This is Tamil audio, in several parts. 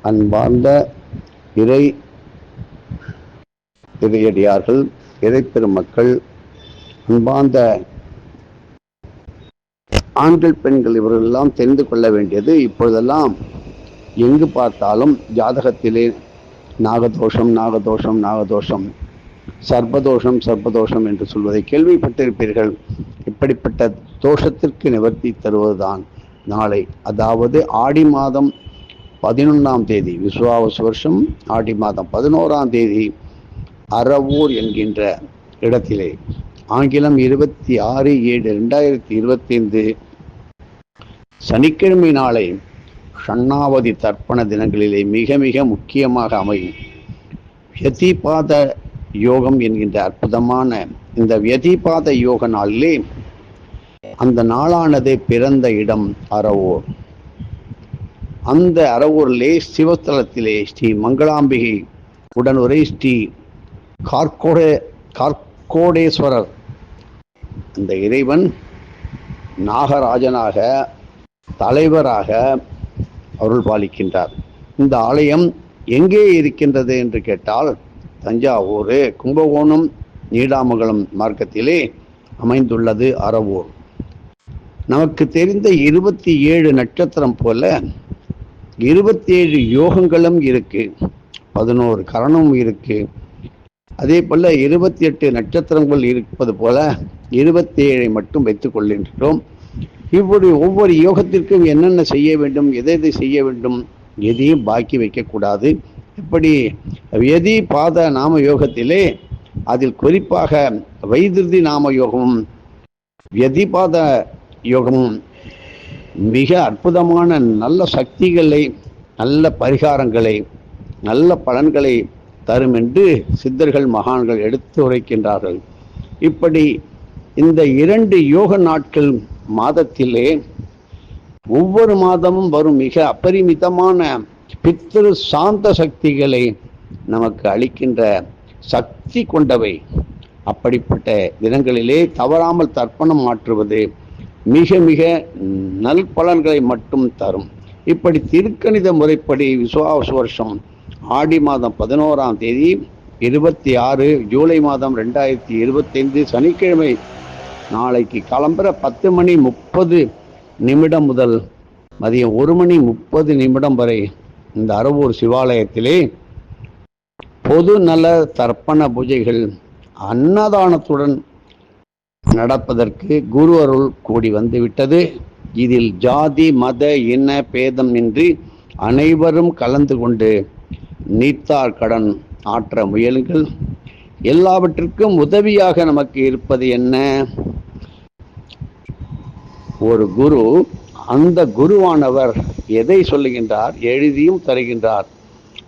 அன்பார்ந்த இறை இறையடியார்கள், இறை பெருமக்கள், அன்பார்ந்த ஆண்கள் பெண்கள் இவர்களெல்லாம் தெரிந்து கொள்ள வேண்டியது, இப்பொழுதெல்லாம் எங்கு பார்த்தாலும் ஜாதகத்திலே நாகதோஷம் நாகதோஷம் நாகதோஷம், சர்ப்பதோஷம் சர்ப்பதோஷம் என்று சொல்வதை கேள்விப்பட்டிருப்பீர்கள். இப்படிப்பட்ட தோஷத்திற்கு நிவர்த்தி தருவதுதான் நாளை, அதாவது ஆடி மாதம் 11ஆம் தேதி, விசுவாவசு வருஷம் ஆடி மாதம் 11ஆம் தேதி அரவூர் என்கின்ற இடத்திலே, ஆங்கிலம் 26/7/2025 சனிக்கிழமை நாளை ஷண்ணாவதி தர்ப்பண தினங்களிலே மிக மிக முக்கியமாக அமையும். வியதிபாத யோகம் என்கின்ற அற்புதமான இந்த வியதிபாத யோக நாளிலே அந்த நாளானது பிறந்த இடம் அரவூர். அந்த அரவூரிலே சிவஸ்தலத்திலே ஸ்ரீ மங்களாம்பிகை உடனுரை ஸ்ரீ கார்கோடேஸ்வரர், அந்த இறைவன் நாகராஜனாக தலைவராக அருள் பாலிக்கின்றார். இந்த ஆலயம் எங்கே இருக்கின்றது என்று கேட்டால், தஞ்சாவூர் கும்பகோணம் நீடாமங்கலம் மார்க்கத்திலே அமைந்துள்ளது அரவூர். நமக்கு தெரிந்த 27 நட்சத்திரம் போல 27 யோகங்களும் இருக்கு, 11 கரணமும் இருக்கு. அதே போல 28 நட்சத்திரங்கள் இருப்பது போல 27 மட்டும் வைத்துக் கொள்கின்றோம். இப்படி ஒவ்வொரு யோகத்திற்கும் என்னென்ன செய்ய வேண்டும், எதை செய்ய வேண்டும், எதையும் பாக்கி வைக்கக்கூடாது. இப்படி வியதிபாத நாம யோகத்திலே அதில் குறிப்பாக வைத்திருதி நாம யோகமும் வியதிபாத யோகமும் மிக அற்புதமான நல்ல சக்திகளை, நல்ல பரிகாரங்களை, நல்ல பலன்களை தரும் என்று சித்தர்கள் மகான்கள் எடுத்து உரைக்கின்றார்கள். இப்படி இந்த 2 யோக நாட்கள் மாதத்திலே ஒவ்வொரு மாதமும் வரும் மிக அபரிமிதமான பித்ரு சாந்த சக்திகளை நமக்கு அளிக்கின்ற சக்தி கொண்டவை. அப்படிப்பட்ட தினங்களிலே தவறாமல் தர்ப்பணம் மாற்றுவது மிக மிக நல்பலன்களை மட்டும் தரும். இப்படி திருக்கணித முறைப்படி விசுவாவசு வருஷம் ஆடி மாதம் 11ஆம் தேதி 26 ஜூலை மாதம் 2025 சனிக்கிழமை நாளைக்கு காலம்பர 10:30 முதல் மதியம் 1:30 வரை இந்த அரவூர் சிவாலயத்திலே பொது நல தர்ப்பண பூஜைகள் அன்னதானத்துடன் நடப்பதற்கு குரு அருள் கூடி வந்துவிட்டது. இதில் ஜாதி மத இன பேதம் இன்றி அனைவரும் கலந்து கொண்டு நீத்தார் கடன் ஆற்ற முயலுங்கள். எல்லாவற்றிற்கும் உதவியாக நமக்கு இருப்பது என்ன? ஒரு குரு. அந்த குருவானவர் எதை சொல்லுகின்றார்? எழுதியும் தருகின்றார்.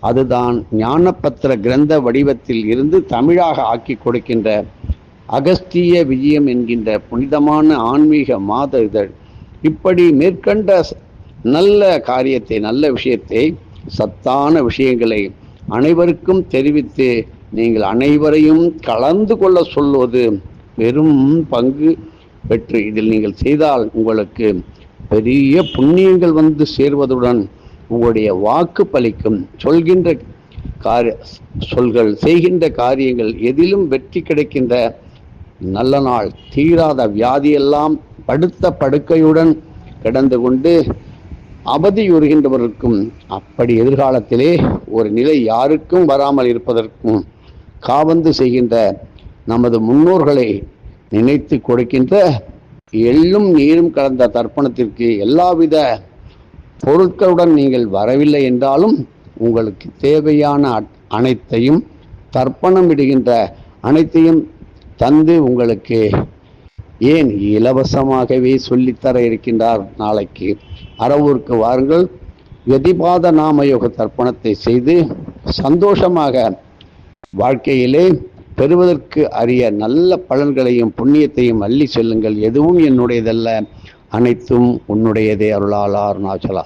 அதுதான் ஞானபத்திர கிரந்த வடிவத்தில் இருந்து தமிழாக ஆக்கி கொடுக்கின்ற அகஸ்திய விஜயம் என்கின்ற புனிதமான ஆன்மீக மாத இதழ். இப்படி மேற்கண்ட நல்ல காரியத்தை, நல்ல விஷயத்தை, சத்தான விஷயங்களை அனைவருக்கும் தெரிவித்து நீங்கள் அனைவரையும் கலந்து கொள்ள சொல்வது பெரும் பங்கு பெற்று இதில் நீங்கள் செய்தால் உங்களுக்கு பெரிய புண்ணியங்கள் வந்து சேர்வதுடன் உங்களுடைய வாக்கு பலிக்கும். சொல்கின்ற சொல்கள், செய்கின்ற காரியங்கள் எதிலும் வெற்றி கிடைக்கின்ற நல்ல நாள். தீராத வியாதியெல்லாம் படுத்த படுக்கையுடன் கிடந்து கொண்டு அவதியுறுகின்றவர்களுக்கும், அப்படி எதிர்காலத்திலே ஒரு நிலை யாருக்கும் வராமல் இருப்பதற்கும் காவந்து செய்கின்ற நமது முன்னோர்களை நினைத்து கொடுக்கின்ற எள்ளும் நீரும் கலந்த தர்ப்பணத்திற்கு எல்லாவித பொருட்களுடன் நீங்கள் வரவில்லை என்றாலும் உங்களுக்கு தேவையான அனைத்தையும் தர்ப்பணம் இடுகின்ற அனைத்தையும் தந்து உங்களுக்கு ஏன் இலவசமாகவே சொல்லித்தர இருக்கின்றார். நாளைக்கு அரவூருக்கு வாருங்கள். வியதிபாத நாமயோக தர்ப்பணத்தை செய்து சந்தோஷமாக வாழ்க்கையிலே பெறுவதற்கு அரிய நல்ல பலன்களையும் புண்ணியத்தையும் அள்ளி செல்லுங்கள். எதுவும் என்னுடையதல்ல, அனைத்தும் உன்னுடையதே. அருளாளா அருணாச்சலா.